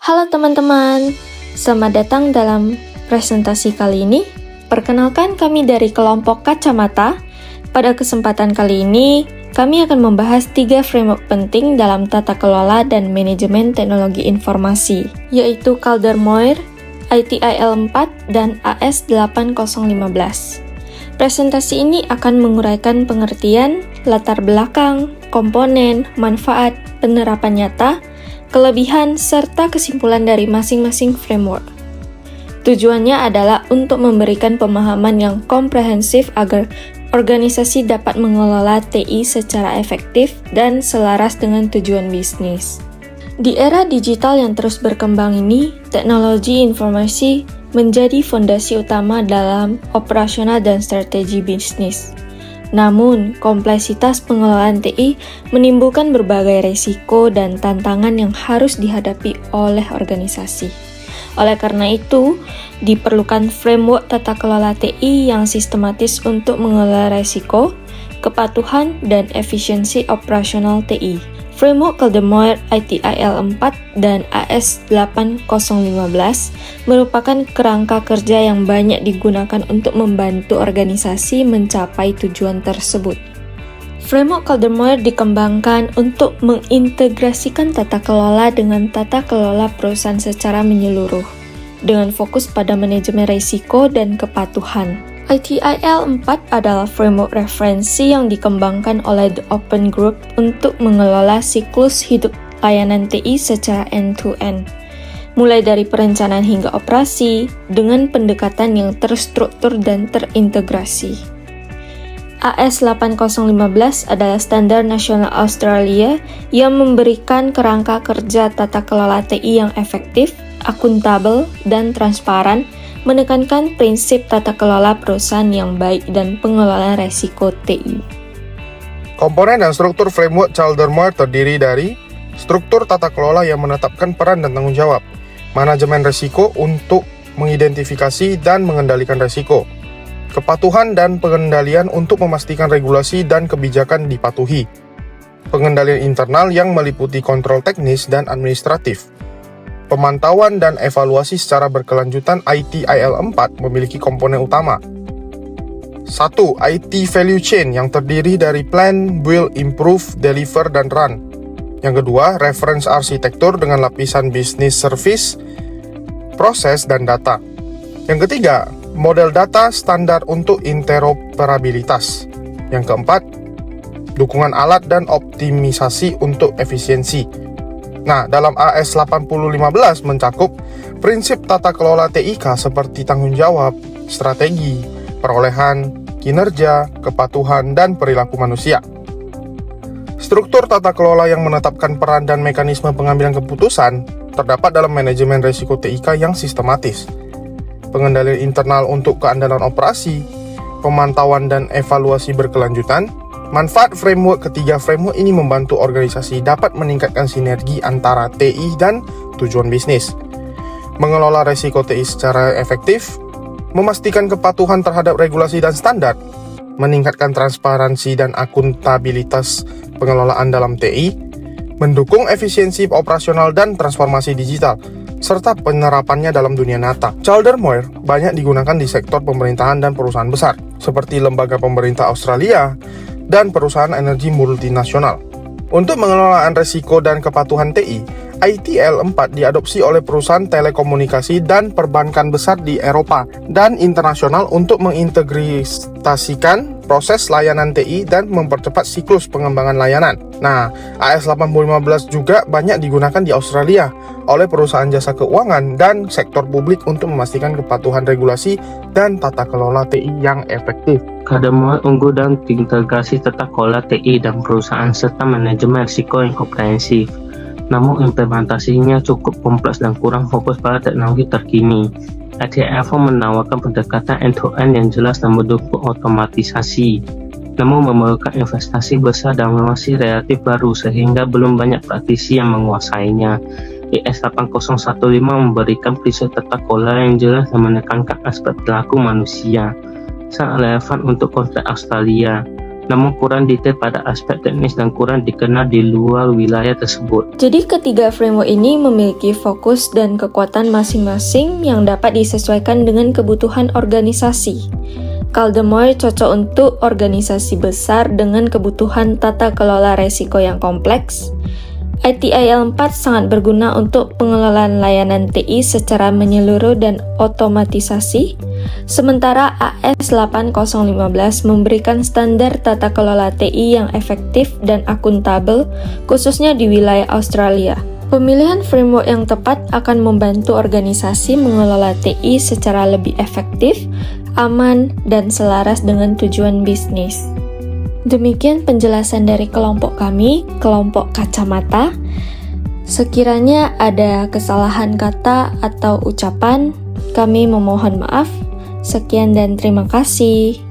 Halo teman-teman, selamat datang dalam presentasi kali ini. Perkenalkan kami dari kelompok Kacamata. Pada kesempatan kali ini, kami akan membahas 3 framework penting dalam tata kelola dan manajemen teknologi informasi, yaitu Calder-Moir, ITIL 4, dan AS8015. Presentasi ini akan menguraikan pengertian, latar belakang, komponen, manfaat, penerapan nyata, kelebihan, serta kesimpulan dari masing-masing framework. Tujuannya adalah untuk memberikan pemahaman yang komprehensif agar organisasi dapat mengelola TI secara efektif dan selaras dengan tujuan bisnis. Di era digital yang terus berkembang ini, teknologi informasi menjadi fondasi utama dalam operasional dan strategi bisnis. Namun, kompleksitas pengelolaan TI menimbulkan berbagai risiko dan tantangan yang harus dihadapi oleh organisasi. Oleh karena itu, diperlukan framework tata kelola TI yang sistematis untuk mengelola risiko, kepatuhan, dan efisiensi operasional TI. Framework Calder-Moir ITIL 4 dan AS8015 merupakan kerangka kerja yang banyak digunakan untuk membantu organisasi mencapai tujuan tersebut. Framework Calder-Moir dikembangkan untuk mengintegrasikan tata kelola dengan tata kelola perusahaan secara menyeluruh, dengan fokus pada manajemen risiko dan kepatuhan. ITIL 4 adalah framework referensi yang dikembangkan oleh The Open Group untuk mengelola siklus hidup layanan TI secara end-to-end, mulai dari perencanaan hingga operasi, dengan pendekatan yang terstruktur dan terintegrasi. AS8015 adalah standar nasional Australia yang memberikan kerangka kerja tata kelola TI yang efektif, akuntabel, dan transparan, menekankan prinsip tata kelola perusahaan yang baik dan pengelolaan resiko TI. Komponen dan struktur framework Calder-Moir terdiri dari struktur tata kelola yang menetapkan peran dan tanggung jawab, manajemen risiko untuk mengidentifikasi dan mengendalikan risiko, kepatuhan dan pengendalian untuk memastikan regulasi dan kebijakan dipatuhi, pengendalian internal yang meliputi kontrol teknis dan administratif. Pemantauan dan evaluasi secara berkelanjutan. ITIL 4 memiliki komponen utama. 1. IT Value Chain yang terdiri dari Plan, Build, Improve, Deliver, dan Run. Yang kedua, Reference Arsitektur dengan lapisan Business Service, Proses, dan Data. Yang ketiga, Model Data Standar untuk interoperabilitas. Yang keempat, Dukungan alat dan optimisasi untuk efisiensi. Nah, dalam AS8015 mencakup prinsip tata kelola TIK seperti tanggung jawab, strategi, perolehan, kinerja, kepatuhan, dan perilaku manusia. Struktur tata kelola yang menetapkan peran dan mekanisme pengambilan keputusan terdapat dalam manajemen risiko TIK yang sistematis, pengendalian internal untuk keandalan operasi, pemantauan dan evaluasi berkelanjutan. Manfaat framework ketiga framework ini membantu organisasi dapat meningkatkan sinergi antara TI dan tujuan bisnis, mengelola risiko TI secara efektif, memastikan kepatuhan terhadap regulasi dan standar, meningkatkan transparansi dan akuntabilitas pengelolaan dalam TI, mendukung efisiensi operasional dan transformasi digital, serta penerapannya dalam dunia nyata. Calder-Moir banyak digunakan di sektor pemerintahan dan perusahaan besar, seperti lembaga pemerintah Australia dan perusahaan energi multinasional. Untuk pengelolaan risiko dan kepatuhan TI, ITIL 4 diadopsi oleh perusahaan telekomunikasi dan perbankan besar di Eropa dan internasional untuk mengintegrasikan proses layanan TI dan mempercepat siklus pengembangan layanan. Nah, AS8015 juga banyak digunakan di Australia oleh perusahaan jasa keuangan dan sektor publik untuk memastikan kepatuhan regulasi dan tata kelola TI yang efektif. Calder-Moir unggul dan integrasi tata kelola TI dan perusahaan serta manajemen risiko yang komprehensif. Namun implementasinya cukup kompleks dan kurang fokus pada teknologi terkini. ITIL menawarkan pendekatan end-to-end yang jelas dan mendukung otomatisasi, namun memerlukan investasi besar dan masih relatif baru sehingga belum banyak praktisi yang menguasainya. AS8015 memberikan prinsip tata kelola yang jelas dan menekankan aspek perilaku manusia, sangat relevan untuk konteks Australia. namun kurang detail pada aspek teknis dan kurang dikenal di luar wilayah tersebut. Jadi ketiga framework ini memiliki fokus dan kekuatan masing-masing yang dapat disesuaikan dengan kebutuhan organisasi. Kaldemar cocok untuk organisasi besar dengan kebutuhan tata kelola resiko yang kompleks. ITIL 4 sangat berguna untuk pengelolaan layanan TI secara menyeluruh dan otomatisasi, sementara AS 8015 memberikan standar tata kelola TI yang efektif dan akuntabel, khususnya di wilayah Australia. Pemilihan framework yang tepat akan membantu organisasi mengelola TI secara lebih efektif, aman, dan selaras dengan tujuan bisnis. Demikian penjelasan dari kelompok kami, kelompok kacamata. Sekiranya ada kesalahan kata atau ucapan, kami memohon maaf. Sekian dan terima kasih.